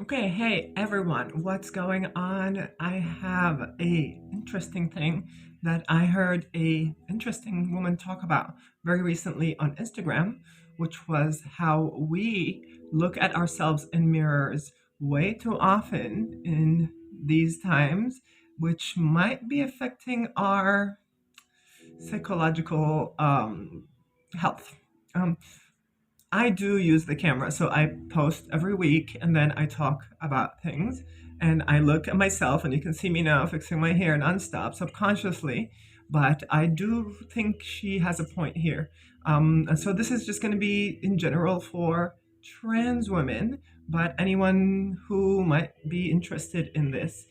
Okay, hey everyone, what's going on? I have a interesting thing that I heard a interesting woman talk about very recently on Instagram, which was how we look at ourselves in mirrors way too often in these times, which might be affecting our psychological health. Um, I do use the camera, so I post every week and then I talk about things and I look at myself and you can see me now fixing my hair nonstop subconsciously, but I do think she has a point here. And so this is just going to be in general for trans women, but anyone who might be interested in this,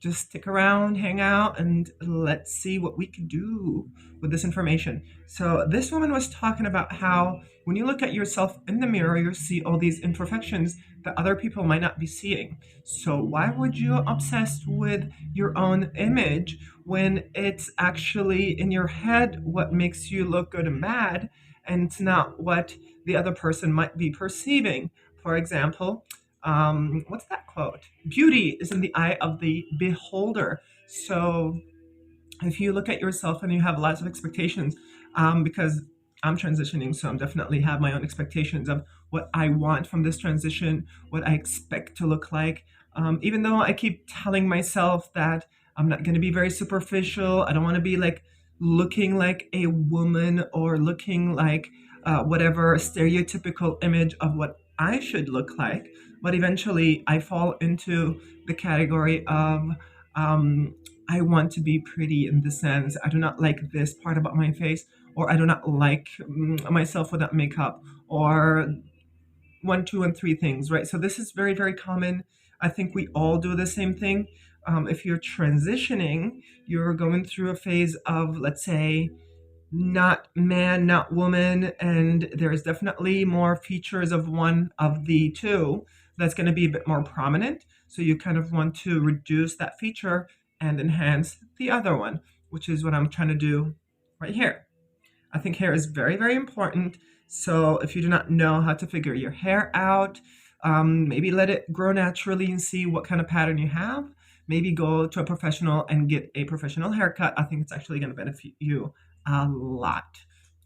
just stick around, hang out, and let's see what we can do with this information. So this woman was talking about how when you look at yourself in the mirror, you see all these imperfections that other people might not be seeing. So why would you obsess with your own image when it's actually in your head what makes you look good and bad, and it's not what the other person might be perceiving? For example, what's that quote? Beauty is in the eye of the beholder. So if you look at yourself and you have lots of expectations, because I'm transitioning, so I'm definitely have my own expectations of what I want from this transition, what I expect to look like. Even though I keep telling myself that I'm not going to be very superficial, I don't want to be like looking like a woman or looking like whatever stereotypical image of what I should look like. But eventually, I fall into the category of I want to be pretty in the sense I do not like this part about my face, or I do not like myself without makeup, or one, two, and three things, right? So this is very, very common. I think we all do the same thing. If you're transitioning, you're going through a phase of, let's say, not man, not woman, and there's definitely more features of one of the two that's going to be a bit more prominent. So you kind of want to reduce that feature and enhance the other one, which is what I'm trying to do right here. I think hair is very, very important. So if you do not know how to figure your hair out, maybe let it grow naturally and see what kind of pattern you have. Maybe go to a professional and get a professional haircut. I think it's actually going to benefit you a lot.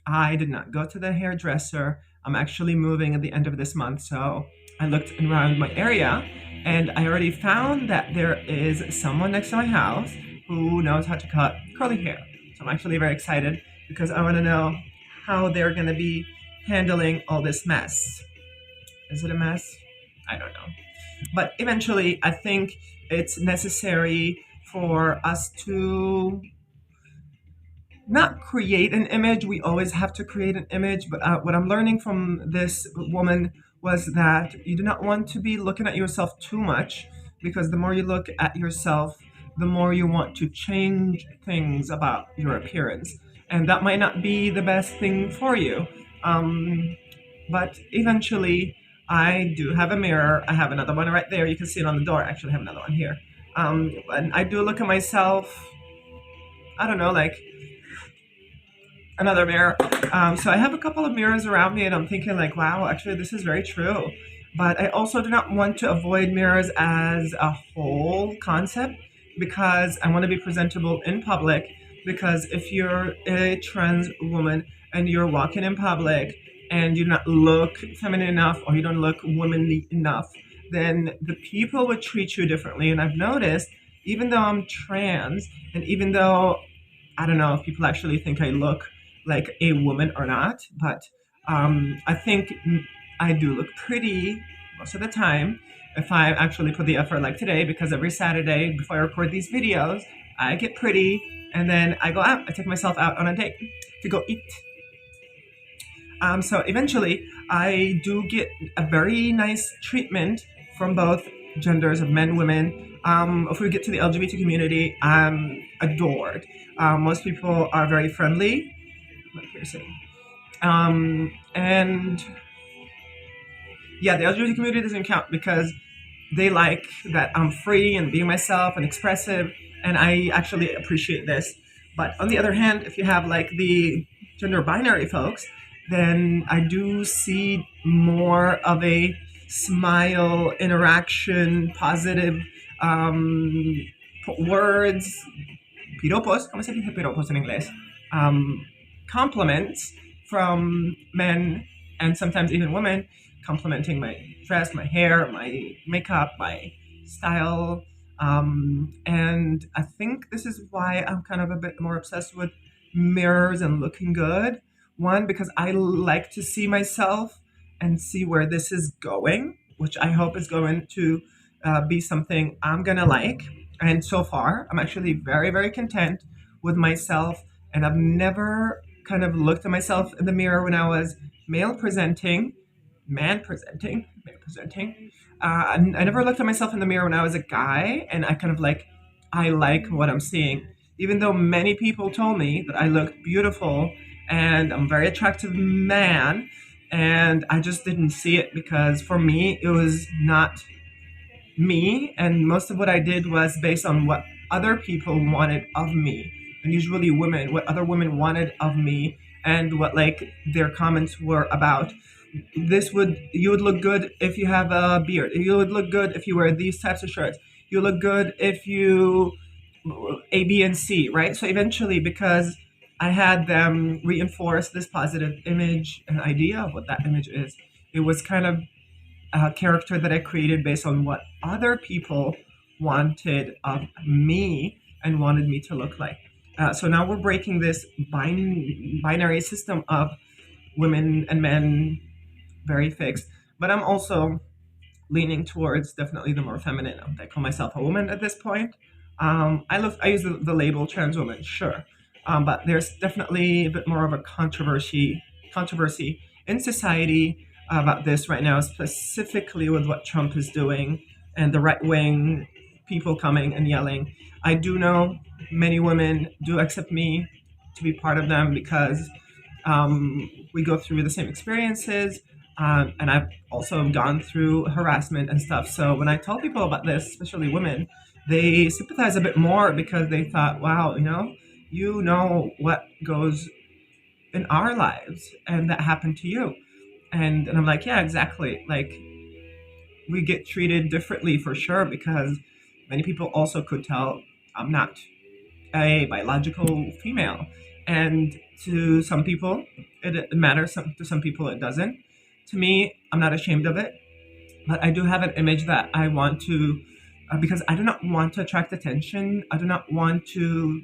I did not go to the hairdresser. I'm actually moving at the end of this month. So I looked around my area and I already found that there is someone next to my house who knows how to cut curly hair. So I'm actually very excited because I want to know how they're going to be handling all this mess. Is it a mess? I don't know. But eventually, I think it's necessary for us to not create an image. We always have to create an image. But what I'm learning from this woman was that you do not want to be looking at yourself too much, because the more you look at yourself, the more you want to change things about your appearance. And that might not be the best thing for you. Um, but eventually, I do have a mirror. I have another one right there. You can see it on the door. I actually have another one here. And I do look at myself, I don't know, like another mirror. So I have a couple of mirrors around me, and I'm thinking like, wow, actually, this is very true. But I also do not want to avoid mirrors as a whole concept, because I want to be presentable in public. Because if you're a trans woman and you're walking in public and you do not look feminine enough or you don't look womanly enough, then the people would treat you differently. And I've noticed, even though I'm trans, and even though I don't know if people actually think I look like a woman or not, but I think I do look pretty most of the time if I actually put the effort like today, because every Saturday before I record these videos, I get pretty and then I go out. I take myself out on a date to go eat. So eventually, I do get a very nice treatment from both genders of men, women. If we get to the LGBT community, I'm adored. Most people are very friendly. Not piercing. And yeah, the LGBT community doesn't count because they like that I'm free and being myself and expressive, and I actually appreciate this. But on the other hand, if you have like the gender binary folks, then I do see more of a smile, interaction, positive um, words, piropos, ¿cómo se dice piropos en inglés? Compliments from men and sometimes even women, complimenting my dress, my hair, my makeup, my style. And I think this is why I'm kind of a bit more obsessed with mirrors and looking good. One, because I like to see myself and see where this is going, which I hope is going to be something I'm going to like. And so far, I'm actually very, very content with myself. And I've never kind of looked at myself in the mirror when I was male presenting, male presenting. I never looked at myself in the mirror when I was a guy, and I kind of like, I like what I'm seeing. Even though many people told me that I looked beautiful and I'm a very attractive man, and I just didn't see it because for me, it was not me, and most of what I did was based on what other people wanted of me, and usually women, what other women wanted of me, and what like their comments were about. You would look good if you have a beard. You would look good if you wear these types of shirts. You look good if you A, B, and C, right? So eventually, because I had them reinforce this positive image and idea of what that image is, it was kind of a character that I created based on what other people wanted of me and wanted me to look like. So now we're breaking this binary system of women and men very fixed. But I'm also leaning towards definitely the more feminine. I call myself a woman at this point. I use the label trans woman, sure, but there's definitely a bit more of a controversy in society about this right now, specifically with what Trump is doing and the right wing people coming and yelling. I do know many women do accept me to be part of them because we go through the same experiences. And I've also gone through harassment and stuff. So when I tell people about this, especially women, they sympathize a bit more because they thought, wow, you know what goes in our lives and that happened to you. And I'm like, yeah, exactly. Like we get treated differently for sure because many people also could tell I'm not a biological female. And to some people, it matters. To some people, it doesn't. To me, I'm not ashamed of it. But I do have an image that I want to, because I do not want to attract attention. I do not want to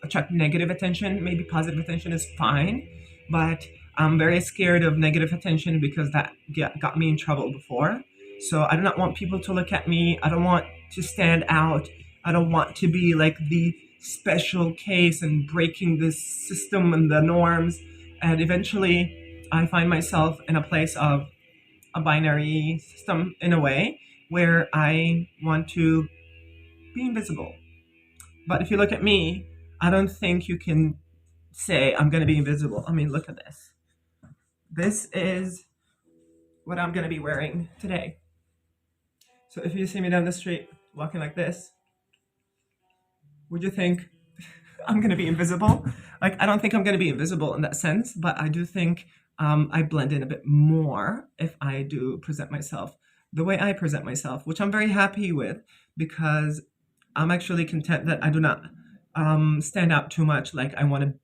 attract negative attention. Maybe positive attention is fine. But I'm very scared of negative attention because that got me in trouble before. So I do not want people to look at me. I don't want to stand out. I don't want to be like the special case and breaking this system and the norms. And eventually, I find myself in a place of a binary system in a way where I want to be invisible. But if you look at me, I don't think you can say I'm going to be invisible. I mean, look at this. This is what I'm going to be wearing today. So if you see me down the street walking like this, would you think I'm going to be invisible? Like, I don't think I'm going to be invisible in that sense, but I do think I blend in a bit more if I do present myself the way I present myself, which I'm very happy with because I'm actually content that I do not stand out too much like I want to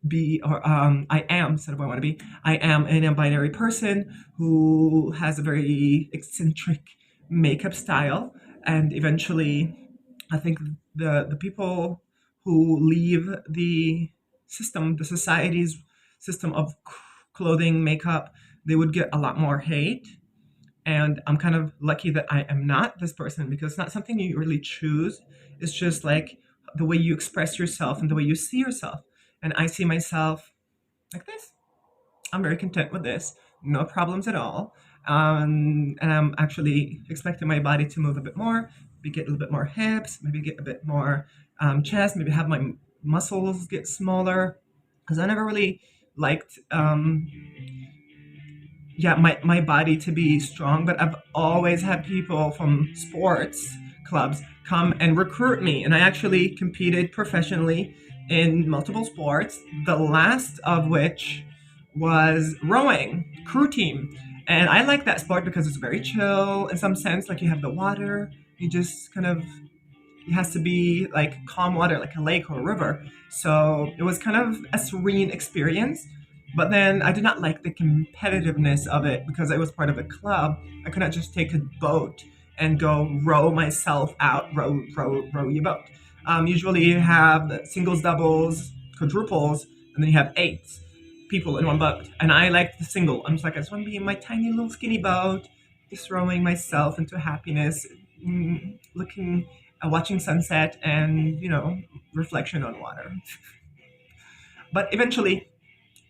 be, or I am, instead of I want to be, I am a non-binary person who has a very eccentric makeup style. And eventually, I think the people who leave the system, the society's system of clothing, makeup, they would get a lot more hate. And I'm kind of lucky that I am not this person because it's not something you really choose. It's just like the way you express yourself and the way you see yourself. And I see myself like this. I'm very content with this. No problems at all. And I'm actually expecting my body to move a bit more, maybe get a little bit more hips, maybe get a bit more chest, maybe have my muscles get smaller. Because I never really liked my body to be strong, but I've always had people from sports clubs come and recruit me. And I actually competed professionally in multiple sports, the last of which was rowing, crew team. And I like that sport because it's very chill in some sense. Like you have the water, you just kind of, it has to be like calm water, like a lake or a river. So it was kind of a serene experience. But then I did not like the competitiveness of it because I was part of a club. I could not just take a boat and go row myself out, row your boat. Usually you have the singles, doubles, quadruples, and then you have eight people in one boat. And I like the single. I'm just like, I just want to be in my tiny little skinny boat, just rowing myself into happiness, looking, watching sunset, and reflection on water. But eventually,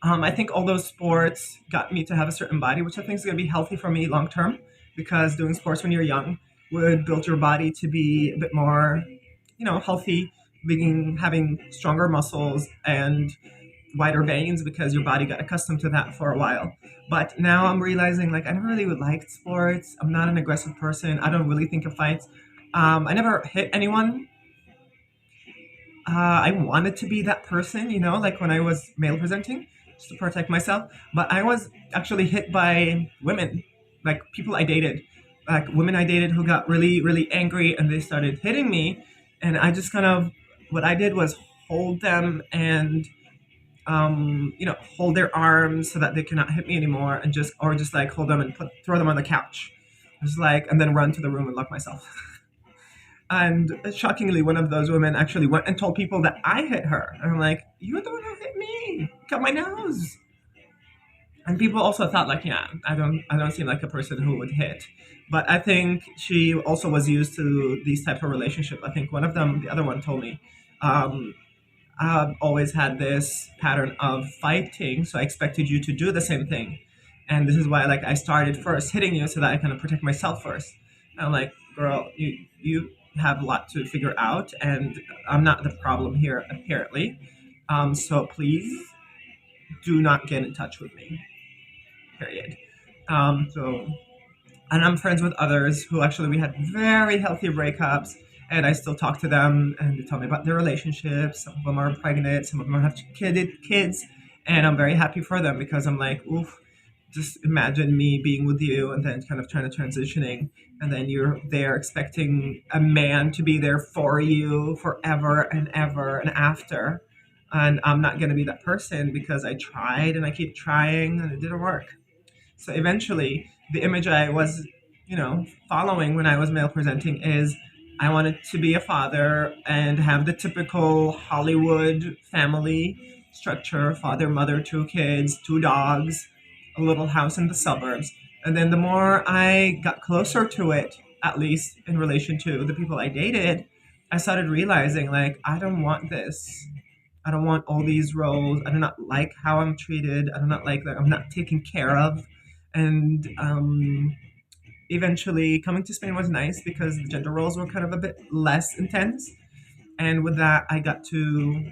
I think all those sports got me to have a certain body, which I think is going to be healthy for me long term, because doing sports when you're young would build your body to be a bit more, healthy, being having stronger muscles and wider veins because your body got accustomed to that for a while. But now I'm realizing like I never really would like sports. I'm not an aggressive person. I don't really think of fights. I never hit anyone. I wanted to be that person, like when I was male presenting, just to protect myself. But I was actually hit by women, like people I dated, like women I dated who got really, really angry and they started hitting me. And I just kind of, what I did was hold them and, hold their arms so that they cannot hit me anymore and just like hold them and throw them on the couch. Just like, and then run to the room and lock myself. And shockingly, one of those women actually went and told people that I hit her. And I'm like, you're the one who hit me. Cut my nose. And people also thought like, yeah, I don't seem like a person who would hit. But I think she also was used to these types of relationships. I think one of them, the other one told me, um, I've always had this pattern of fighting, so I expected you to do the same thing. And this is why like I started first hitting you so that I kind of protect myself first. And I'm like, girl, you have a lot to figure out and I'm not the problem here apparently. So please do not get in touch with me. Period. So and I'm friends with others who actually we had very healthy breakups, and I still talk to them, and they tell me about their relationships. Some of them are pregnant, some of them have kids, and I'm very happy for them because I'm like, oof, just imagine me being with you and then kind of trying to transitioning, and then you're there expecting a man to be there for you forever and ever and after. And I'm not going to be that person because I tried and I keep trying and it didn't work. So eventually, the image I was, following when I was male presenting is I wanted to be a father and have the typical Hollywood family structure: father, mother, two kids, two dogs, a little house in the suburbs. And then the more I got closer to it, at least in relation to the people I dated, I started realizing like, I don't want this. I don't want all these roles. I do not like how I'm treated. I do not like that I'm not taken care of. And eventually, coming to Spain was nice because the gender roles were kind of a bit less intense. And with that, I got to,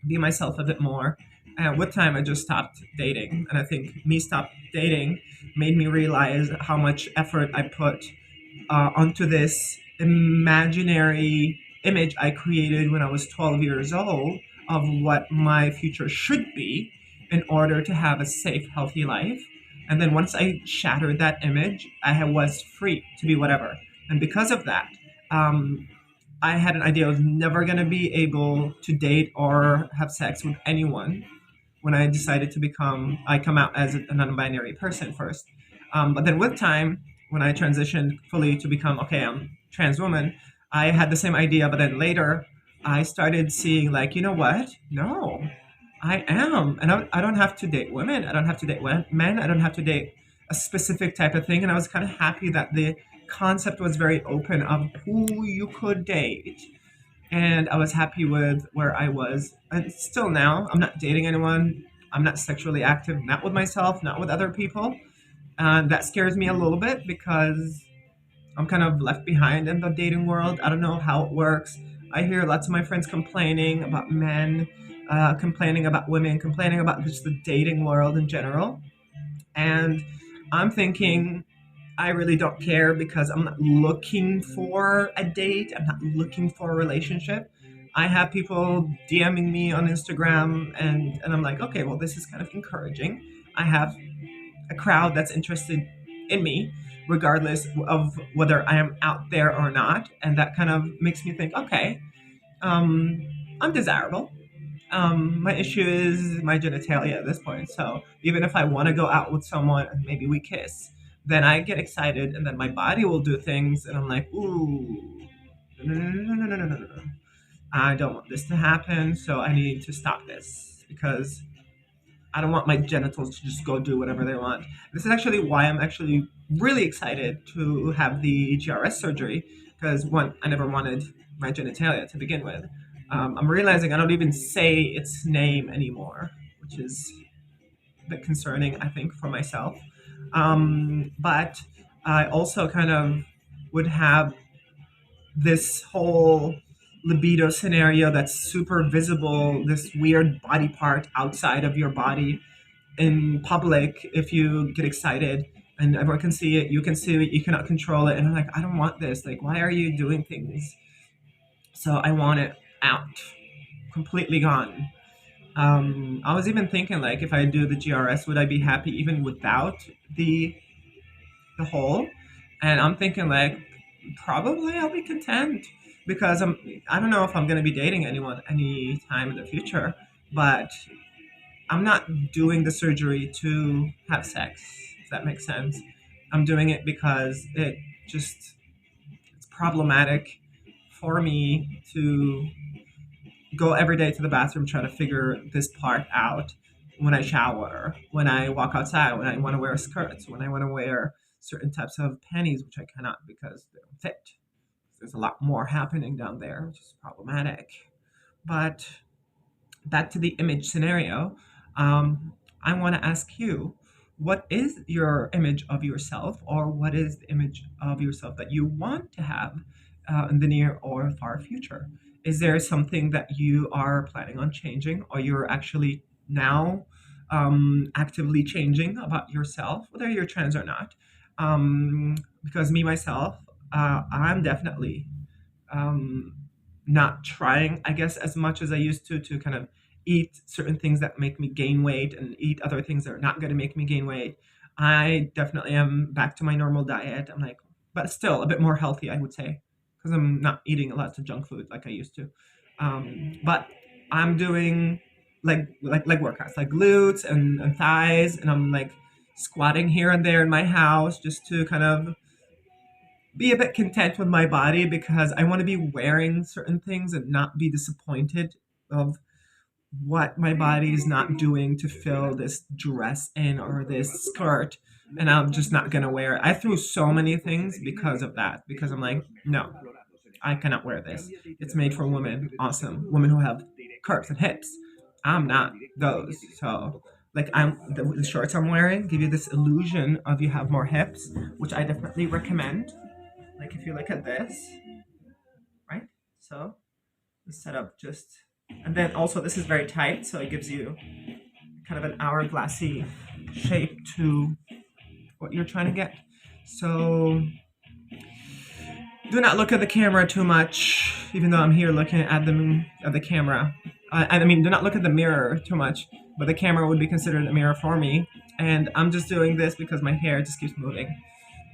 be myself a bit more. And with time, I just stopped dating. And I think me stop dating made me realize how much effort I put onto this imaginary image I created when I was 12 years old of what my future should be in order to have a safe, healthy life. And then once I shattered that image, was free to be whatever. And because of that, um, I had an idea I was never going to be able to date or have sex with anyone when I decided to I come out as a non-binary person first. But then with time, when I transitioned fully to become, okay, I'm trans woman, I had the same idea, but then later I started seeing like, you know what? No, I am. And I don't have to date women. I don't have to date men. I don't have to date a specific type of thing. And I was kind of happy that the concept was very open of who you could date, and I was happy with where I was. And still now, I'm not dating anyone. I'm not sexually active, not with myself, not with other people. And that scares me a little bit because I'm kind of left behind in the dating world. I don't know how it works. I hear lots of my friends complaining about men, complaining about women, complaining about just the dating world in general. And I'm thinking, I really don't care because I'm not looking for a date. I'm not looking for a relationship. I have people DMing me on Instagram, and I'm like, okay, well, this is kind of encouraging. I have a crowd that's interested in me, regardless of whether I am out there or not. And that kind of makes me think, okay, um, I'm desirable. My issue is my genitalia at this point. So even if I want to go out with someone and maybe we kiss, then I get excited and then my body will do things and I'm like, ooh, no, no, no, no, no, no, no, no, no. I don't want this to happen. So I need to stop this because I don't want my genitals to just go do whatever they want. This is actually why I'm actually really excited to have the GRS surgery because one, I never wanted my genitalia to begin with. I'm realizing I don't even say its name anymore, which is a bit concerning, I think, for myself. But I also kind of would have this whole libido scenario that's super visible, this weird body part outside of your body in public if you get excited and everyone can see it, you can see it, you cannot control it. And I'm like, I don't want this. Like, why are you doing things? So I want it out, completely gone. I was even thinking like if I do the GRS, would I be happy even without the the hole? And I'm thinking like probably I'll be content because I don't know if I'm gonna be dating anyone anytime in the future, but I'm not doing the surgery to have sex, if that makes sense. I'm doing it because it's problematic for me to go every day to the bathroom trying to figure this part out when I shower, when I walk outside, when I want to wear skirts, when I want to wear certain types of panties, which I cannot because they don't fit. There's a lot more happening down there, which is problematic. But back to the image scenario, I want to ask you, what is your image of yourself, or what is the image of yourself that you want to have in the near or far future? Is there something that you are planning on changing, or you're actually now actively changing about yourself, whether you're trans or not? Because me, myself, I'm definitely um, not trying, I guess, as much as I used to kind of eat certain things that make me gain weight and eat other things that are not going to make me gain weight. I definitely am back to my normal diet. I'm like, but still a bit more healthy, I would say, because I'm not eating lots of junk food like I used to. But I'm doing like workouts, like glutes and thighs, and I'm like squatting here and there in my house just to kind of be a bit content with my body because I want to be wearing certain things and not be disappointed of what my body is not doing to fill this dress in or this skirt. And I'm just not going to wear it. I threw so many things because of that, because I'm like, no, I cannot wear this. It's made for women. Awesome. Women who have curves and hips. I'm not those. So, like, the shorts I'm wearing give you this illusion of you have more hips, which I definitely recommend. Like if you look at this, right? So the setup just, and then also this is very tight, so it gives you kind of an hourglassy shape to what you're trying to get. So do not look at the camera too much, even though I'm here looking at the camera. I mean, do not look at the mirror too much, but the camera would be considered a mirror for me. And I'm just doing this because my hair just keeps moving.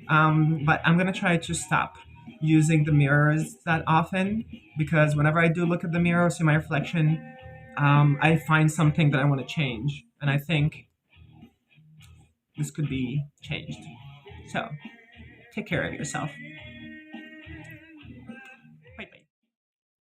But I'm gonna try to stop using the mirrors that often because whenever I do look at the mirror, see my reflection, I find something that I want to change, and I think this could be changed. So take care of yourself.